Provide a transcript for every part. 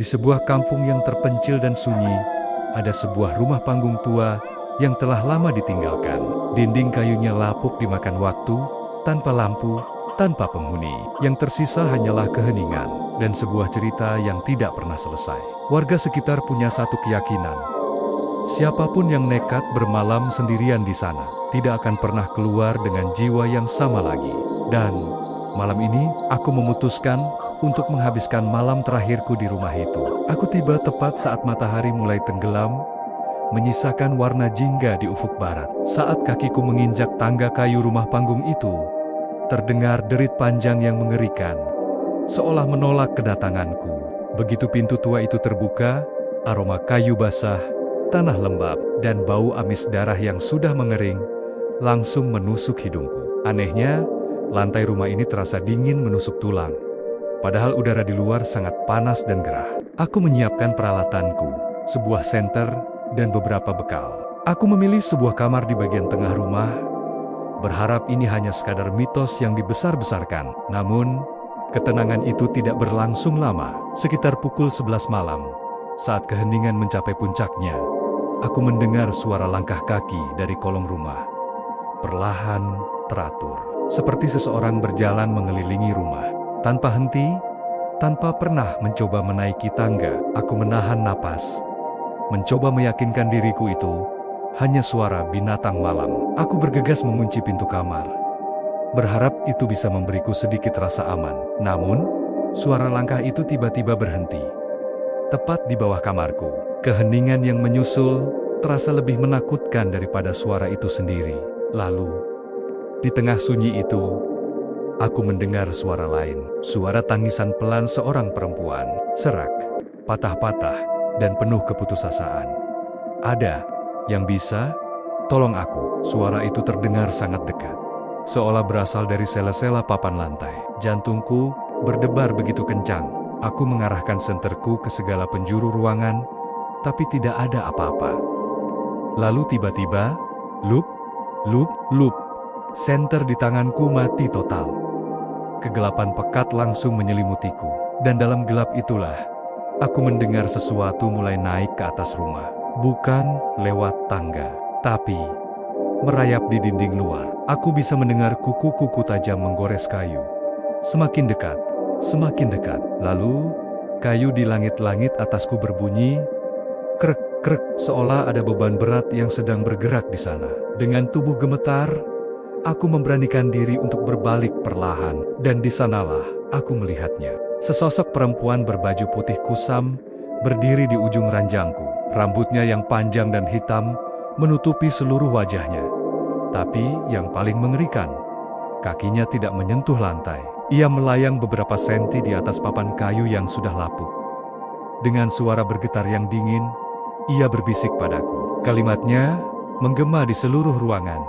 Di sebuah kampung yang terpencil dan sunyi, ada sebuah rumah panggung tua yang telah lama ditinggalkan. Dinding kayunya lapuk dimakan waktu, tanpa lampu, tanpa penghuni. Yang tersisa hanyalah keheningan dan sebuah cerita yang tidak pernah selesai. Warga sekitar punya satu keyakinan. Siapapun yang nekat bermalam sendirian di sana, tidak akan pernah keluar dengan jiwa yang sama lagi. Dan malam ini, aku memutuskan untuk menghabiskan malam terakhirku di rumah itu. Aku tiba tepat saat matahari mulai tenggelam, menyisakan warna jingga di ufuk barat. Saat kakiku menginjak tangga kayu rumah panggung itu, terdengar derit panjang yang mengerikan, seolah menolak kedatanganku. Begitu pintu tua itu terbuka, aroma kayu basah, tanah lembab, dan bau amis darah yang sudah mengering langsung menusuk hidungku. Anehnya, lantai rumah ini terasa dingin menusuk tulang. Padahal udara di luar sangat panas dan gerah. Aku menyiapkan peralatanku, sebuah senter, dan beberapa bekal. Aku memilih sebuah kamar di bagian tengah rumah, berharap ini hanya sekadar mitos yang dibesar-besarkan. Namun, ketenangan itu tidak berlangsung lama. Sekitar pukul 11 malam, saat keheningan mencapai puncaknya, aku mendengar suara langkah kaki dari kolong rumah. Perlahan, teratur. Seperti seseorang berjalan mengelilingi rumah. Tanpa henti, tanpa pernah mencoba menaiki tangga, aku menahan napas. Mencoba meyakinkan diriku itu hanya suara binatang malam. Aku bergegas mengunci pintu kamar, berharap itu bisa memberiku sedikit rasa aman. Namun, suara langkah itu tiba-tiba berhenti. Tepat di bawah kamarku, keheningan yang menyusul terasa lebih menakutkan daripada suara itu sendiri. Lalu, di tengah sunyi itu, aku mendengar suara lain. Suara tangisan pelan seorang perempuan, serak, patah-patah, dan penuh keputusasaan. "Ada yang bisa tolong aku?" Suara itu terdengar sangat dekat, seolah berasal dari sela-sela papan lantai. Jantungku berdebar begitu kencang. Aku mengarahkan senterku ke segala penjuru ruangan, tapi tidak ada apa-apa. Lalu tiba-tiba, lup, senter di tanganku mati total. Kegelapan pekat langsung menyelimutiku, dan dalam gelap itulah aku mendengar sesuatu mulai naik ke atas rumah. Bukan lewat tangga, tapi merayap di dinding luar. Aku bisa mendengar kuku-kuku tajam menggores kayu. Semakin dekat, semakin dekat. Lalu, kayu di langit-langit atasku berbunyi, krek, seolah ada beban berat yang sedang bergerak di sana. Dengan tubuh gemetar, aku memberanikan diri untuk berbalik perlahan, dan di sanalah aku melihatnya. Sesosok perempuan berbaju putih kusam berdiri di ujung ranjangku. Rambutnya yang panjang dan hitam menutupi seluruh wajahnya. Tapi yang paling mengerikan, kakinya tidak menyentuh lantai. Ia melayang beberapa senti di atas papan kayu yang sudah lapuk. Dengan suara bergetar yang dingin, ia berbisik padaku. Kalimatnya menggema di seluruh ruangan.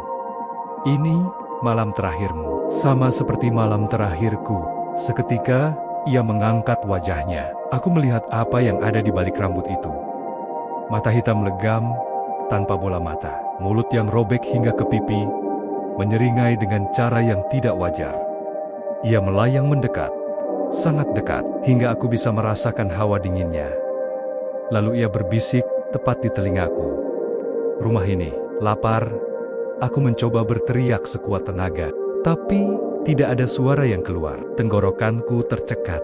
"Ini malam terakhirmu, sama seperti malam terakhirku." Seketika, ia mengangkat wajahnya. Aku melihat apa yang ada di balik rambut itu. Mata hitam legam, tanpa bola mata. Mulut yang robek hingga ke pipi, menyeringai dengan cara yang tidak wajar. Ia melayang mendekat, sangat dekat, hingga aku bisa merasakan hawa dinginnya. Lalu ia berbisik tepat di telingaku. "Rumah ini lapar." Aku mencoba berteriak sekuat tenaga, tapi tidak ada suara yang keluar. Tenggorokanku tercekat.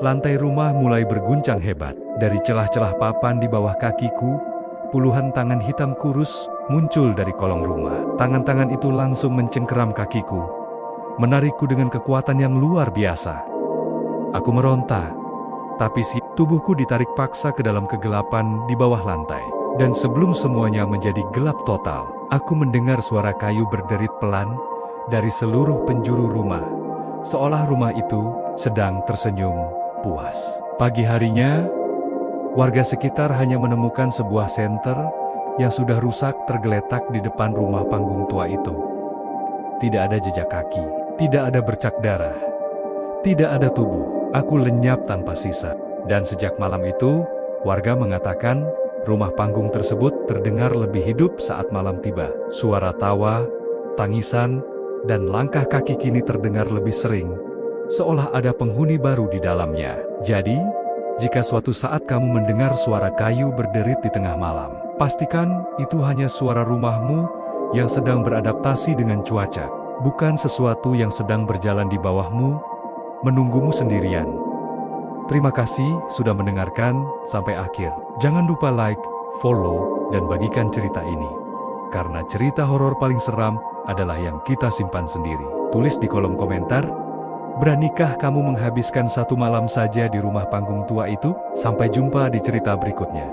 Lantai rumah mulai berguncang hebat. Dari celah-celah papan di bawah kakiku, puluhan tangan hitam kurus muncul dari kolong rumah. Tangan-tangan itu langsung mencengkeram kakiku, menarikku dengan kekuatan yang luar biasa. Aku meronta, tapi tubuhku ditarik paksa ke dalam kegelapan di bawah lantai. Dan sebelum semuanya menjadi gelap total, aku mendengar suara kayu berderit pelan dari seluruh penjuru rumah, seolah rumah itu sedang tersenyum puas. Pagi harinya, warga sekitar hanya menemukan sebuah senter yang sudah rusak tergeletak di depan rumah panggung tua itu. Tidak ada jejak kaki, tidak ada bercak darah, tidak ada tubuh. Aku lenyap tanpa sisa. Dan sejak malam itu, warga mengatakan rumah panggung tersebut terdengar lebih hidup saat malam tiba. Suara tawa, tangisan, dan langkah kaki kini terdengar lebih sering, seolah ada penghuni baru di dalamnya. Jadi, Jika suatu saat kamu mendengar suara kayu berderit di tengah malam, pastikan itu hanya suara rumahmu yang sedang beradaptasi dengan cuaca, bukan sesuatu yang sedang berjalan di bawahmu, menunggumu sendirian. Terima kasih sudah mendengarkan sampai akhir. Jangan lupa like, follow, dan bagikan cerita ini. Karena cerita horor paling seram adalah yang kita simpan sendiri. Tulis di kolom komentar, beranikah kamu menghabiskan satu malam saja di rumah panggung tua itu? Sampai jumpa di cerita berikutnya.